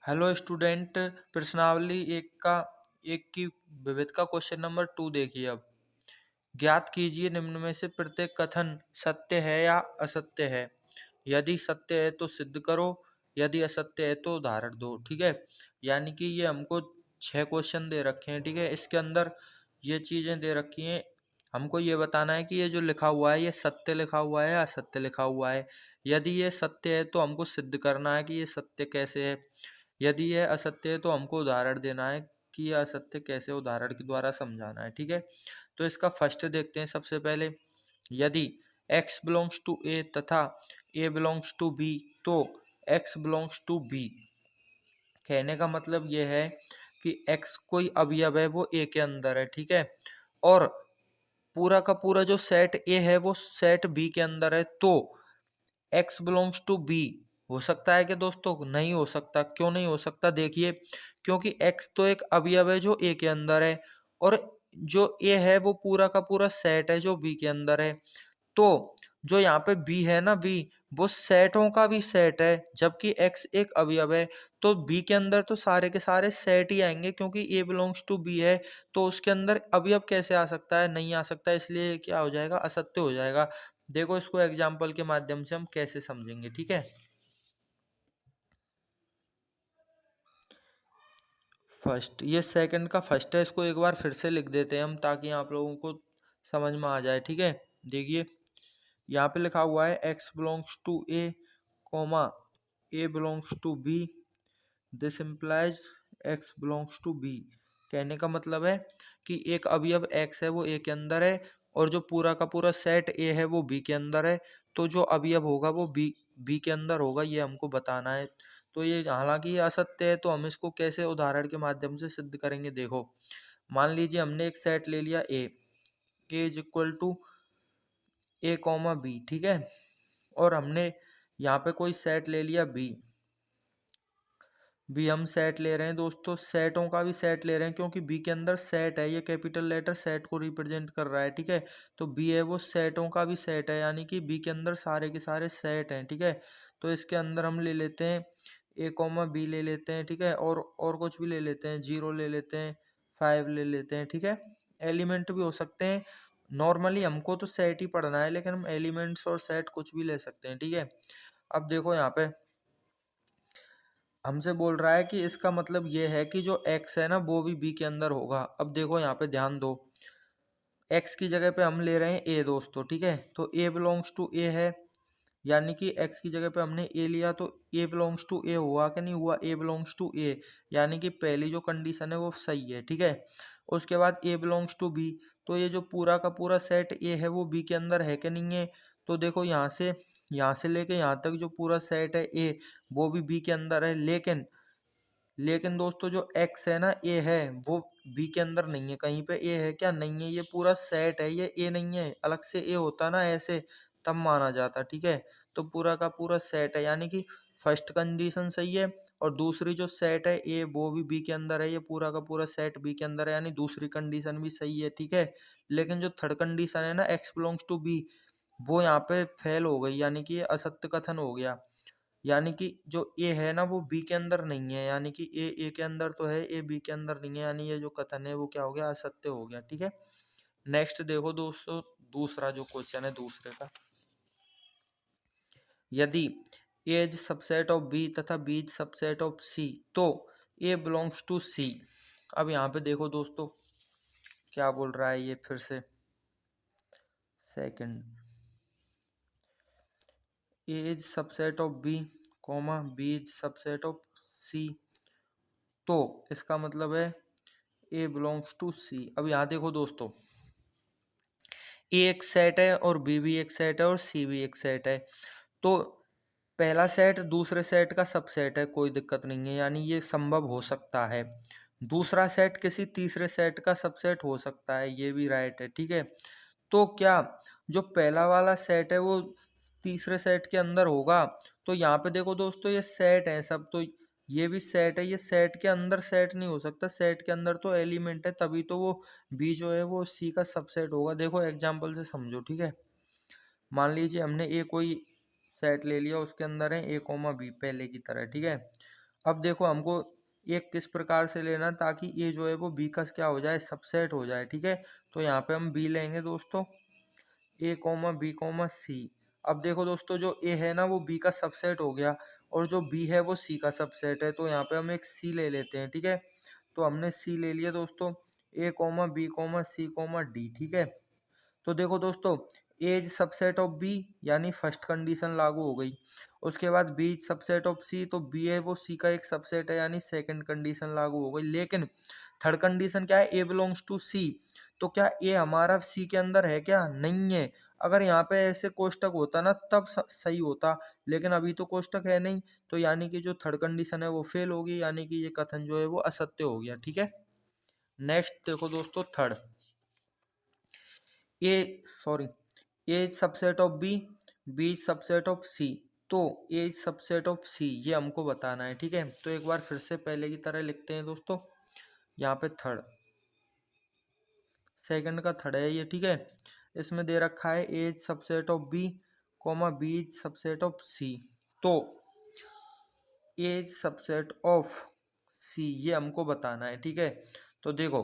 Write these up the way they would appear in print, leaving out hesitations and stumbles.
Hello student. प्रश्नावली एक की विविध का क्वेश्चन नंबर 2 देखिए। अब ज्ञात कीजिए निम्न में से प्रत्येक कथन सत्य है या असत्य है। यदि सत्य है तो सिद्ध करो, यदि असत्य है तो उदाहरण दो। ठीक है, यानी कि ये हमको 6 क्वेश्चन दे रखे हैं। ठीक है, इसके अंदर ये चीजें दे रखी हैं। हमको ये बताना है कि ये जो लिखा हुआ है ये सत्य लिखा हुआ है या असत्य लिखा हुआ है। यदि ये सत्य है तो हमको सिद्ध करना है कि ये सत्य कैसे है। यदि यह असत्य है तो हमको उदाहरण देना है कि यह असत्य कैसे, उदाहरण के द्वारा समझाना है। ठीक है, तो इसका फर्स्ट देखते हैं। सबसे पहले, यदि x बिलोंग्स टू a तथा a बिलोंग्स टू b तो x बिलोंग्स टू b। कहने का मतलब यह है कि x कोई अवयव है वो a के अंदर है। ठीक है, और पूरा का पूरा जो सेट a है वो सेट b के अंदर है, तो x बिलोंग्स टू b हो सकता है कि दोस्तों? नहीं हो सकता। क्यों नहीं हो सकता? देखिए, क्योंकि x तो एक अवयव है जो a के अंदर है, और जो a है वो पूरा का पूरा सेट है जो b के अंदर है। तो जो यहाँ पे b है ना, b वो सेटों का भी सेट है, जबकि x एक अवयव है। तो b के अंदर तो सारे के सारे सेट ही आएंगे, क्योंकि a बिलोंग्स टू b है। तो उसके अंदर अवयव कैसे आ सकता है? नहीं आ सकता। इसलिए क्या हो जाएगा? असत्य हो जाएगा। देखो इसको एग्जाम्पल के माध्यम से हम कैसे समझेंगे। ठीक है, फर्स्ट, ये सेकंड का फर्स्ट है, इसको एक बार फिर से लिख देते हैं हम, ताकि आप लोगों को समझ में आ जाए। ठीक है, देखिए यहाँ पे लिखा हुआ है x belongs to a comma a belongs to b, this implies x belongs to b। कहने का मतलब है कि एक अवयव x है वो a के अंदर है, और जो पूरा का पूरा सेट a है वो b के अंदर है। तो जो अवयव होगा वो b के अंदर होगा, ये हमको बताना है। तो ये हालांकि ये असत्य है, तो हम इसको कैसे उदाहरण के माध्यम से सिद्ध करेंगे? देखो, मान लीजिए हमने एक सेट ले लिया a is equal to a comma B. ठीक है, और हमने यहाँ पे कोई सेट ले लिया बी हम सेट ले रहे हैं दोस्तों, सेटों का भी सेट ले रहे हैं, क्योंकि बी के अंदर सेट है, ये कैपिटल लेटर सेट को रिप्रेजेंट कर रहा है। ठीक है, तो बी है वो सेटों का भी सेट है, यानी कि बी के अंदर सारे के सारे सेट हैं। ठीक है, तो इसके अंदर हम ले लेते हैं ए कॉमा बी ले लेते हैं। ठीक है, और कुछ भी ले लेते हैं, 0 ले लेते हैं, 5 ले लेते हैं। ठीक है, एलिमेंट भी हो सकते हैं। नॉर्मली हमको तो सेट ही पढ़ना है, लेकिन हम एलिमेंट्स और सेट कुछ भी ले सकते हैं। ठीक है, अब देखो यहाँ पे हमसे बोल रहा है कि इसका मतलब ये है कि जो x है ना वो भी b के अंदर होगा। अब देखो यहाँ पे ध्यान दो, x की जगह पे हम ले रहे हैं a दोस्तों। ठीक है, तो a बिलोंग्स टू a है, यानी कि x की जगह पे हमने a लिया, तो a बिलोंग्स टू a हुआ कि नहीं हुआ? a बिलोंग्स टू a, यानी कि पहली जो कंडीशन है वो सही है। ठीक है, उसके बाद a बिलोंग्स टू b, तो ये जो पूरा का पूरा सेट a है वो b के अंदर है कि नहीं है? तो देखो यहाँ से लेके यहाँ तक जो पूरा सेट है a वो भी b के अंदर है, लेकिन दोस्तों जो x है ना, a है, वो b के अंदर नहीं है। कहीं पे a है क्या? नहीं है। ये पूरा सेट है, ये a नहीं है। अलग से a होता ना ऐसे, तब माना जाता। ठीक है, तो पूरा का पूरा सेट है, यानी कि फर्स्ट कंडीशन सही है, और दूसरी जो सेट है a वो भी b के अंदर है, ये पूरा का पूरा सेट b के अंदर है, यानी दूसरी कंडीशन भी सही है। ठीक है, लेकिन जो थर्ड कंडीशन है ना, x बिलोंग्स टू b, वो यहाँ पे फेल हो गई, यानी कि ये असत्य कथन हो गया। यानी कि जो ए है ना वो बी के अंदर नहीं है, यानी कि ए के अंदर तो है, ए बी के अंदर नहीं है, यानी ये जो कथन है वो क्या हो गया? असत्य हो गया। ठीक है, नेक्स्ट देखो दोस्तों, दूसरा जो क्वेश्चन है दूसरे का, यदि ए इज सबसेट ऑफ बी तथा B is subset of C तो ए बिलोंग्स टू सी। अब यहाँ पे देखो दोस्तों क्या बोल रहा है ये, फिर से second, A is subset of B comma B is subset of C, तो इसका मतलब है ए बिलोंग्स टू सी। अब यहाँ देखो दोस्तों, ए एक सेट है और बी भी एक सेट है और सी भी एक सेट है, तो पहला सेट दूसरे सेट का सबसेट है, कोई दिक्कत नहीं है, यानी ये संभव हो सकता है। दूसरा सेट किसी तीसरे सेट का सबसेट हो सकता है, ये भी राइट है। ठीक है, तो क्या जो पहला वाला सेट है वो तीसरे सेट के अंदर होगा? तो यहाँ पे देखो दोस्तों, ये सेट है सब, तो ये भी सेट है, ये सेट के अंदर सेट नहीं हो सकता, सेट के अंदर तो एलिमेंट है, तभी तो वो बी जो है वो सी का सबसेट होगा। देखो एग्जाम्पल से समझो। ठीक है, मान लीजिए हमने ए कोई सेट ले लिया, उसके अंदर है ए कोमा बी पहले की तरह। ठीक है, अब देखो हमको एक किस प्रकार से लेना ताकि ए जो है वो बी का क्या हो जाए, सबसेट हो जाए। ठीक है, तो यहाँ पे हम बी लेंगे दोस्तों, ए कॉमा बी कॉमा सी। अब देखो दोस्तों जो ए है ना वो बी का सबसेट हो गया और जो बी है वो सी का सबसेट है, तो यहाँ पे हम एक सी ले लेते हैं। ठीक है, तो हमने सी ले लिया दोस्तों, ए comma B comma C comma D. ठीक है, तो देखो दोस्तों ए इज सबसेट ऑफ बी यानी फर्स्ट कंडीशन लागू हो गई। उसके बाद B is subset of C, तो बी है वो सी का एक सबसेट है यानी सेकंड कंडीशन लागू हो गई। लेकिन थर्ड कंडीशन क्या है, ए बिलोंग्स टू सी, तो क्या ए हमारा सी के अंदर है क्या, नहीं है। अगर यहाँ पे ऐसे कोष्टक होता ना तब सही होता, लेकिन अभी तो कोष्टक है नहीं, तो यानी कि जो थर्ड कंडीशन है वो फेल होगी, यानी कि ये कथन जो है वो असत्य हो गया। ठीक है, नेक्स्ट देखो दोस्तों third, A sorry A subset of B, B subset of C, तो ए सबसेट ऑफ सी ये हमको बताना है। ठीक है, तो एक बार फिर से पहले की तरह लिखते हैं दोस्तों, यहाँ पे थर्ड, सेकंड का थर्ड है ये। ठीक है, इसमें दे रखा है A subset of B comma B subset of C, तो ए सबसेट ऑफ सी ये हमको बताना है। ठीक है, तो देखो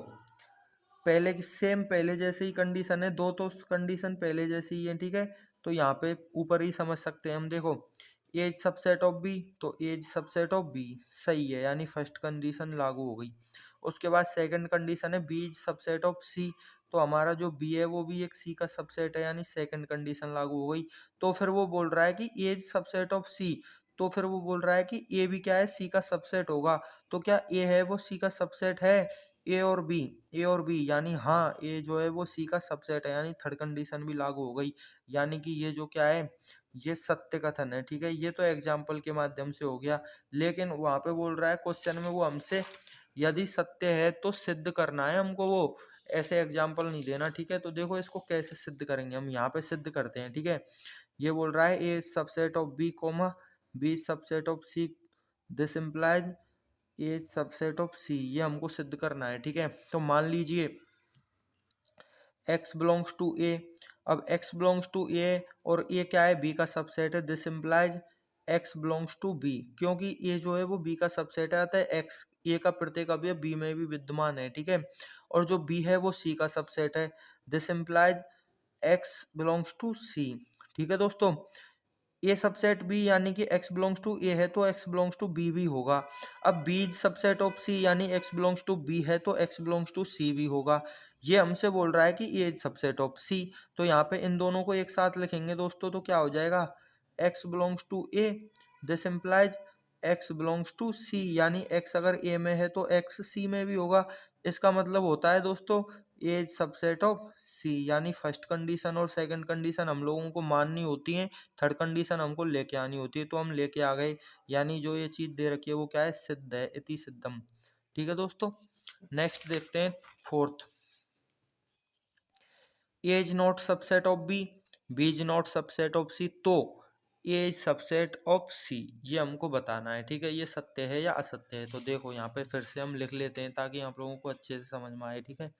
पहले की सेम पहले जैसे ही कंडीशन है, दो तो कंडीशन पहले जैसी ही है। ठीक है, तो यहाँ पे ऊपर ही समझ सकते हैं हम। देखो एज सबसेट ऑफ बी, तो एज सबसेट ऑफ बी सही है यानी फर्स्ट कंडीशन लागू हो गई। उसके बाद सेकंड कंडीशन है B is subset of C, तो हमारा जो बी है वो भी एक सी का सबसेट है यानी सेकंड कंडीशन लागू हो गई। तो फिर वो बोल रहा है कि एज सबसेट ऑफ सी, तो फिर वो बोल रहा है कि ए भी क्या है, सी का सबसेट होगा। तो क्या ए है वो सी का सबसेट है, ए और बी, ए और बी यानी हाँ ए जो है वो सी का सबसेट है यानी थर्ड कंडीशन भी लागू हो गई, यानी कि ये जो क्या है ये सत्य कथन है। ठीक है, ये तो एग्जाम्पल के माध्यम से हो गया, लेकिन वहां पे बोल रहा है क्वेश्चन में वो हमसे यदि सत्य है तो सिद्ध करना है हमको, वो ऐसे एग्जाम्पल नहीं देना। ठीक है, तो देखो इसको कैसे सिद्ध करेंगे, हम यहाँ पे सिद्ध करते हैं। ठीक है, ये बोल रहा है A subset of B comma B subset of C, this implies A subset of C, ये हमको सिद्ध करना है। ठीक है, तो मान लीजिए x बिलोंग्स टू ए, अब x बिलोंग्स टू ए और ए क्या है, b का सबसेट है, this implies x belongs to b, क्योंकि ए जो है वो b का सबसेट आता है, x ए का प्रत्येक अवयव b में भी विद्यमान है। ठीक है, और जो b है वो c का सबसेट है, this implies x belongs to c। ठीक है दोस्तों, ए सबसेट बी यानी कि x बिलोंग्स टू ए है तो x बिलोंग्स टू बी भी होगा। अब बी सबसेट ऑफ सी यानी x बिलोंग्स टू बी है तो x बिलोंग्स टू सी भी होगा। ये हमसे बोल रहा है कि ए सबसेट ऑफ सी, तो यहाँ पे इन दोनों को एक साथ लिखेंगे दोस्तों, तो क्या हो जाएगा, x belongs to A, this implies x belongs to C, यानी x अगर a में है तो x c में भी होगा। इसका मतलब होता है दोस्तों ए सबसेट ऑफ सी, यानी फर्स्ट कंडीशन और सेकंड कंडीशन हम लोगों को माननी होती है, थर्ड कंडीशन हमको लेके आनी होती है, तो हम लेके आ गए, यानी जो ये चीज दे रखी है वो क्या है, सिद्ध है, इति सिद्धम। ठीक है दोस्तों, नेक्स्ट देखते हैं fourth, A is not subset of B, B is not subset of C, तो A is subset of C, ये हमको बताना है। ठीक है, ये सत्य है या असत्य है, तो देखो यहाँ पे फिर से हम लिख लेते हैं ताकि आप लोगों को अच्छे से समझ में आए। ठीक है,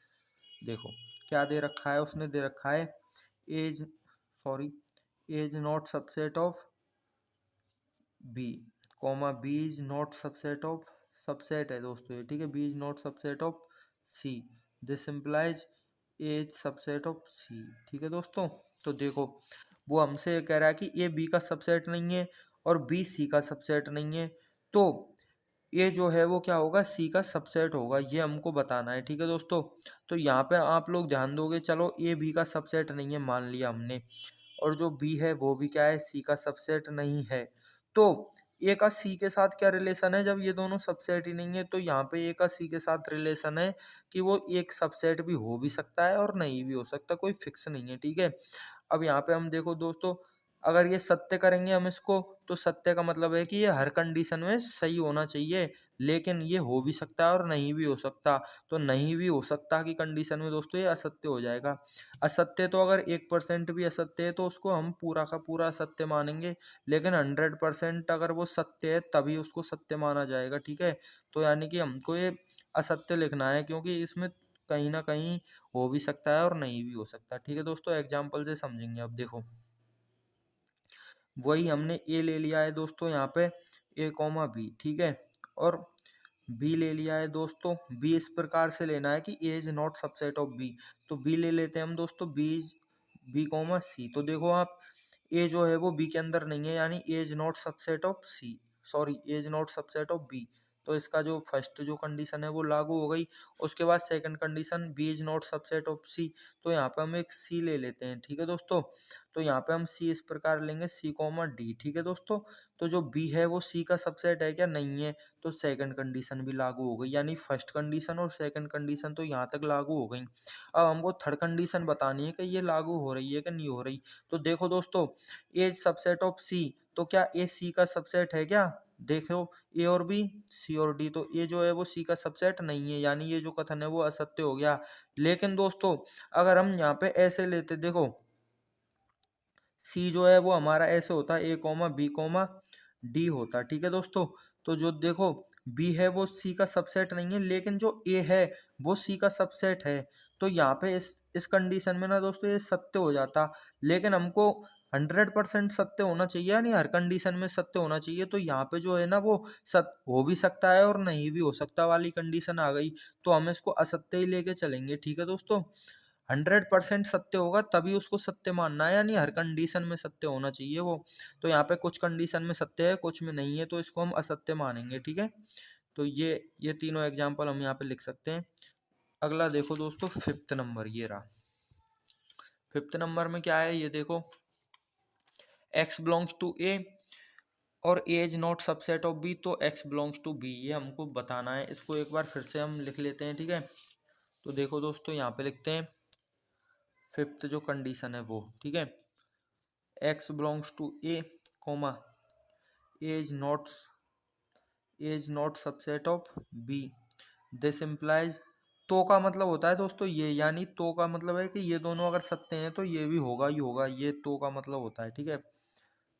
देखो क्या दे रखा है, उसने दे रखा है A's sorry A's not subset of B comma B is not subset of, subset है दोस्तों ये। ठीक है, B is not subset of C, this implies A's subset of C. ठीक है दोस्तों, तो देखो वो हमसे ये कह रहा है कि ए बी का सबसेट नहीं है और बी सी का सबसेट नहीं है, तो ये जो है वो क्या होगा, सी का सबसेट होगा, ये हमको बताना है। ठीक है दोस्तों, तो यहाँ पे आप लोग ध्यान दोगे, चलो ए बी का सबसेट नहीं है मान लिया हमने, और जो बी है वो भी क्या है, सी का सबसेट नहीं है, तो ए का सी के साथ क्या रिलेशन है, जब ये दोनों सबसेट ही नहीं है तो यहाँ पे ए का सी के साथ रिलेशन है कि वो एक सबसेट भी हो भी सकता है और नहीं भी हो सकता, कोई फिक्स नहीं है। ठीक है, अब यहाँ पे हम देखो दोस्तों, अगर ये सत्य करेंगे हम इसको, तो सत्य का मतलब है कि ये हर कंडीशन में सही होना चाहिए, लेकिन ये हो भी सकता है और नहीं भी हो सकता, तो नहीं भी हो सकता की कंडीशन में दोस्तों ये असत्य हो जाएगा। असत्य तो अगर 1% भी असत्य है तो उसको हम पूरा का पूरा असत्य मानेंगे, लेकिन 100% अगर वो सत्य है तभी उसको सत्य माना जाएगा। ठीक है, तो यानी कि हमको ये असत्य लिखना है क्योंकि इसमें कहीं ना कहीं हो भी सकता है और नहीं भी हो सकता। ठीक है दोस्तों, एग्जाम्पल से समझेंगे। अब देखो वही हमने ए ले लिया है दोस्तों यहाँ पे, ए कॉमा बी। ठीक है, और बी ले लिया है दोस्तों। बी इस प्रकार से लेना है कि A is not subset of B, तो बी ले लेते हैं हम दोस्तों, बी कॉमा सी। तो देखो आप, ए जो है वो बी के अंदर नहीं है, यानी A is not subset of C, sorry A is not subset of B. तो इसका जो फर्स्ट जो कंडीशन है वो लागू हो गई। उसके बाद second condition, B is not subset of C, तो यहाँ पे हम एक सी ले लेते हैं, ठीक है दोस्तों। तो यहाँ पे हम सी इस प्रकार लेंगे, सी कॉमा डी, ठीक है दोस्तों। तो जो बी है वो सी का सबसेट है क्या, नहीं है, तो सेकंड कंडीशन भी लागू हो गई, यानी फर्स्ट कंडीशन और सेकंड कंडीशन तो यहाँ तक लागू हो गई। अब हमको थर्ड कंडीशन बतानी है कि ये लागू हो रही है कि नहीं हो रही। तो देखो दोस्तों, ए सबसेट ऑफ सी, तो क्या ए सी का सबसेट है क्या, देखो ए और बी, सी और डी, तो ए जो है वो सी का सबसेट नहीं है, यानी ये जो कथन है वो असत्य हो गया। लेकिन दोस्तों अगर हम यहाँ पे ऐसे लेते, देखो सी जो है वो हमारा ऐसे होता है, ए कॉमा बी कॉमा डी होता है, ठीक है दोस्तों। तो जो देखो बी है वो सी का सबसेट नहीं है, लेकिन जो ए है वो सी का सबसेट है। तो यहाँ पे इस कंडीशन में ना दोस्तों ये सत्य हो जाता, लेकिन हमको 100% सत्य होना चाहिए, यानी हर कंडीशन में सत्य होना चाहिए। तो यहाँ पे जो है ना वो सत्य हो भी सकता है और नहीं भी हो सकता वाली कंडीशन आ गई, तो हम इसको असत्य ही लेके चलेंगे, ठीक है दोस्तों। 100% सत्य होगा तभी उसको सत्य मानना है, यानी हर कंडीशन में सत्य होना चाहिए वो। तो यहाँ पे कुछ कंडीशन में सत्य है, कुछ में नहीं है, तो इसको हम असत्य मानेंगे, ठीक है। तो ये तीनों एग्जाम्पल हम यहाँ पे लिख सकते हैं। अगला देखो दोस्तों, फिफ्थ नंबर ये रहा। फिफ्थ नंबर में क्या है ये देखो, एक्स बिलोंग्स टू ए और A is not subset of B, तो एक्स बिलोंग्स टू बी, ये हमको बताना है। इसको एक बार फिर से हम लिख लेते हैं, ठीक है। तो देखो दोस्तों यहाँ पे लिखते हैं फिफ्थ जो कंडीशन है वो, ठीक है। X belongs to A comma A is not subset of B, this implies, तो का मतलब होता है दोस्तों ये, यानी तो का मतलब है कि ये दोनों अगर सत्य हैं तो ये भी होगा ही होगा, ये तो का मतलब होता है, ठीक है।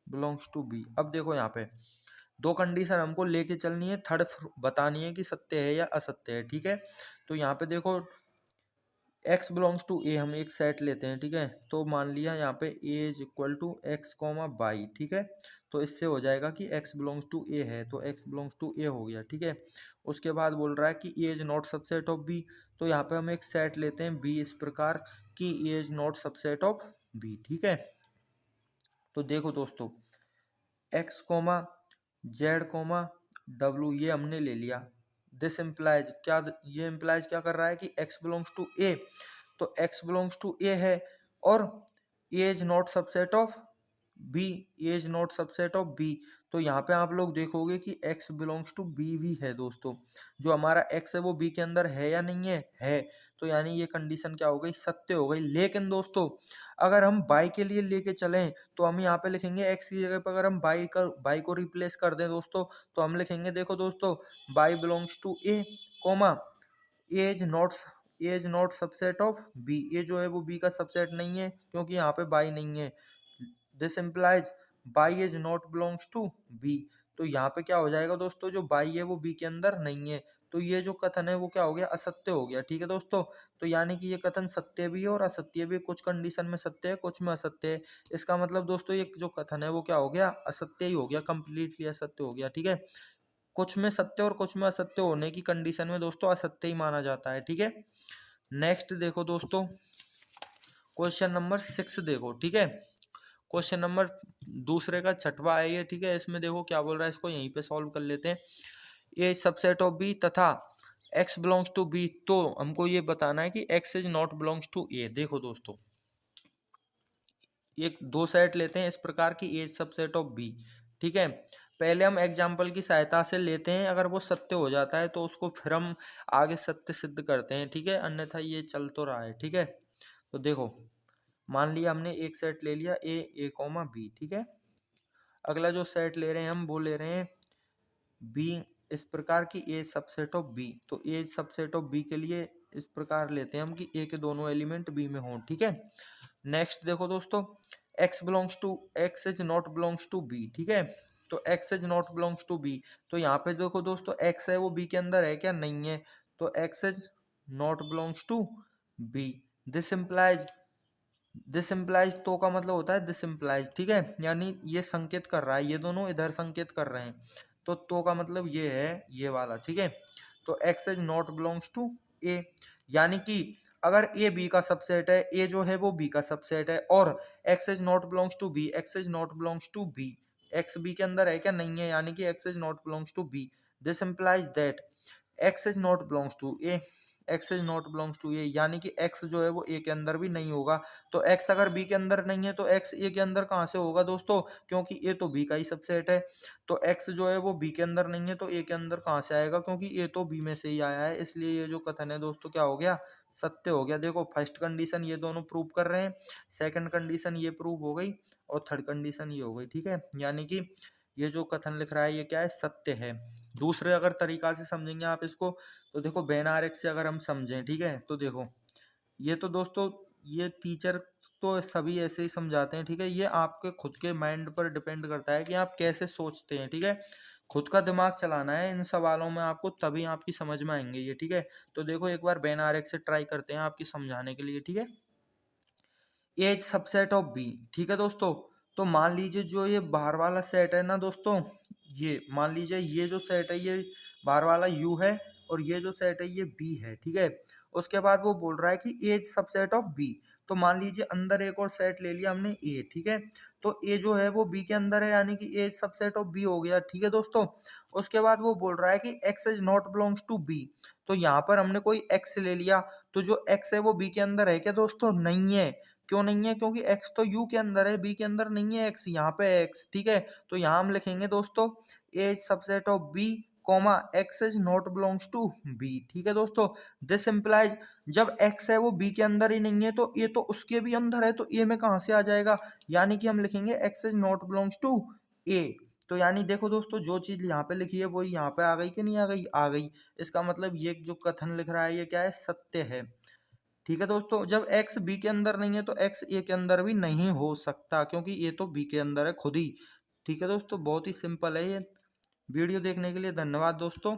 Belongs to B. अब देखो यहाँ पे दो कंडीशन हमको लेके चलनी है, थर्ड बतानी है कि सत्य है या असत्य है, ठीक है। तो यहाँ पे देखो एक्स बिलोंग्स टू ए, हम एक सेट लेते हैं, ठीक है। तो मान लिया यहाँ पे A is equal to x comma y, ठीक है। तो इससे हो जाएगा कि एक्स बिलोंग्स टू ए है, तो एक्स बिलोंग्स टू ए हो गया, ठीक है। उसके बाद बोल रहा है कि A is not subset of B, तो यहाँ पे हम एक सेट लेते हैं बी इस प्रकार कि A is not subset of B, ठीक है। तो देखो दोस्तों एक्स कोमा जेड कोमा डब्ल्यू ये हमने ले लिया, दिस इम्प्लाइज क्या, ये इम्प्लाइज क्या कर रहा है कि एक्स बिलोंग्स टू ए, तो एक्स बिलोंग्स टू ए है और A is not subset of B, A is not subset of B. तो यहाँ पे आप लोग देखोगे कि x बिलोंग्स टू बी भी है दोस्तों, जो हमारा x है वो b के अंदर है या नहीं है। तो यानी ये कंडीशन क्या हो गई, सत्य हो गई। लेकिन दोस्तों अगर हम y के लिए लेके चलें तो हम यहाँ पे लिखेंगे x की जगह पर अगर हम y को रिप्लेस कर दें दोस्तों, तो हम लिखेंगे देखो दोस्तों y belongs to A comma A is not subset of B, A जो है वो बी का सबसेट नहीं है क्योंकि यहाँ पे बाई नहीं है। This implies by is not belongs to B, तो यहाँ पे क्या हो जाएगा दोस्तों, जो बाई है वो बी के अंदर नहीं है, तो ये जो कथन है वो क्या हो गया, असत्य हो गया, ठीक है दोस्तों। तो यानी कि ये कथन सत्य भी है और असत्य भी, कुछ कंडीशन में सत्य है कुछ में असत्य है। इसका मतलब दोस्तों ये जो कथन है वो क्या हो गया, असत्य ही हो गया, कंप्लीटली असत्य हो गया, ठीक है। कुछ में सत्य और कुछ में असत्य होने की कंडीशन में दोस्तों असत्य ही माना जाता है, ठीक है। नेक्स्ट देखो दोस्तों, क्वेश्चन नंबर 6 देखो, ठीक है। क्वेश्चन नंबर दूसरे का छठवा है ये, ठीक है। इसमें देखो क्या बोल रहा है, इसको यहीं पे सॉल्व कर लेते हैं। ए सबसेट ऑफ बी तथा एक्स बिलोंग्स टू बी, तो हमको ये बताना है कि x is not belongs to A. देखो दोस्तों एक दो सेट लेते हैं इस प्रकार की, ए सबसेट ऑफ बी, ठीक है। पहले हम एग्जाम्पल की सहायता से लेते हैं, अगर वो सत्य हो जाता है तो उसको फिर हम आगे सत्य सिद्ध करते हैं, ठीक है, अन्यथा ये चल तो रहा है, ठीक है। तो देखो मान लिया हमने एक सेट ले लिया ए कॉमा बी, ठीक है। अगला जो सेट ले रहे हैं हम वो ले रहे हैं बी इस प्रकार की ए सबसेट ऑफ बी, तो ए सबसेट ऑफ बी के लिए इस प्रकार लेते हैं हम कि ए के दोनों एलिमेंट बी में हों, ठीक है। नेक्स्ट देखो दोस्तों X is not belongs to B, ठीक है। तो X is not belongs to B, तो यहाँ पे देखो दोस्तों एक्स है वो बी के अंदर है क्या, नहीं है, तो X is not belongs to B. This implies तो का मतलब होता है दिस इम्प्लाइज, ठीक है, यानी ये संकेत कर रहा है, ये दोनों इधर संकेत कर रहे हैं। तो का मतलब ये है ये वाला, ठीक है। तो x is not belongs to A, यानी कि अगर ए बी का सबसेट है, ए जो है वो बी का सबसेट है, और x is not belongs to B, x is not belongs to B, x B के अंदर है क्या, नहीं है, यानी कि x is not belongs to B. This implies that x is not belongs to A, x is not belongs to A, यानी कि x जो है वो a के अंदर भी नहीं होगा। तो x अगर b के अंदर नहीं है तो x a के अंदर कहाँ से होगा दोस्तों, क्योंकि a तो b का ही सबसेट है। तो x जो है वो b के अंदर नहीं है तो a के अंदर कहाँ से आएगा, क्योंकि a तो b में से ही आया है, इसलिए ये जो कथन है दोस्तों क्या हो गया, सत्य हो गया। देखो फर्स्ट कंडीशन ये दोनों प्रूव कर रहे हैं, सेकंड कंडीशन ये प्रूव हो गई, और थर्ड कंडीशन ये हो गई, ठीक है। यानी कि ये जो कथन लिख रहा है ये क्या है, सत्य है। दूसरे अगर तरीका से समझेंगे आप इसको, तो देखो बेन आरेख से अगर हम समझें, ठीक है, तो देखो ये तो दोस्तों ये टीचर तो सभी ऐसे ही समझाते हैं, ठीक है। ये आपके खुद के माइंड पर डिपेंड करता है कि आप कैसे सोचते हैं, ठीक है। खुद का दिमाग चलाना है इन सवालों में आपको, तभी आपकी समझ में आएंगे ये, ठीक है। तो देखो एक बार बेन आरेख से ट्राई करते हैं आपकी समझाने के लिए, ठीक है। ए सबसेट ऑफ बी, ठीक है दोस्तों। तो मान लीजिए जो ये बाहर वाला सेट है ना दोस्तों, ये मान लीजिए ये जो सेट है ये बाहर वाला यू है, और ये जो सेट है ये बी है, ठीक है। उसके बाद वो बोल रहा है कि ए सबसेट ऑफ बी। तो मान लीजिए अंदर एक और सेट ले लिया हमने ए, ठीक है। तो ए जो है वो बी के अंदर है, यानी कि ए सबसेट ऑफ बी हो गया, ठीक है दोस्तों। उसके बाद वो बोल रहा है कि x is not belongs to B. तो यहाँ पर हमने कोई एक्स ले लिया, तो जो एक्स है वो बी के अंदर है क्या दोस्तों, नहीं है। क्यों नहीं है, क्योंकि x तो u के अंदर है, b के अंदर नहीं है x, यहाँ पे है x, ठीक है। तो यहाँ हम लिखेंगे दोस्तों a subset of b comma x is not belongs to b, ठीक है दोस्तों। दिस इम्प्लाइज जब x है वो b के अंदर ही नहीं है तो a तो उसके भी अंदर है, तो a में कहाँ से आ जाएगा, यानी कि हम लिखेंगे x is not belongs to a। तो यानी देखो दोस्तों जो चीज यहाँ पे लिखी है वही यहाँ पे आ गई कि नहीं आ गई, आ गई। इसका मतलब ये जो कथन लिख रहा है ये क्या है, सत्य है, ठीक है दोस्तों। जब x b के अंदर नहीं है तो x a के अंदर भी नहीं हो सकता, क्योंकि a तो b के अंदर है खुद ही, ठीक है दोस्तों। बहुत ही सिंपल है ये। वीडियो देखने के लिए धन्यवाद दोस्तों,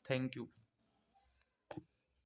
थैंक यू।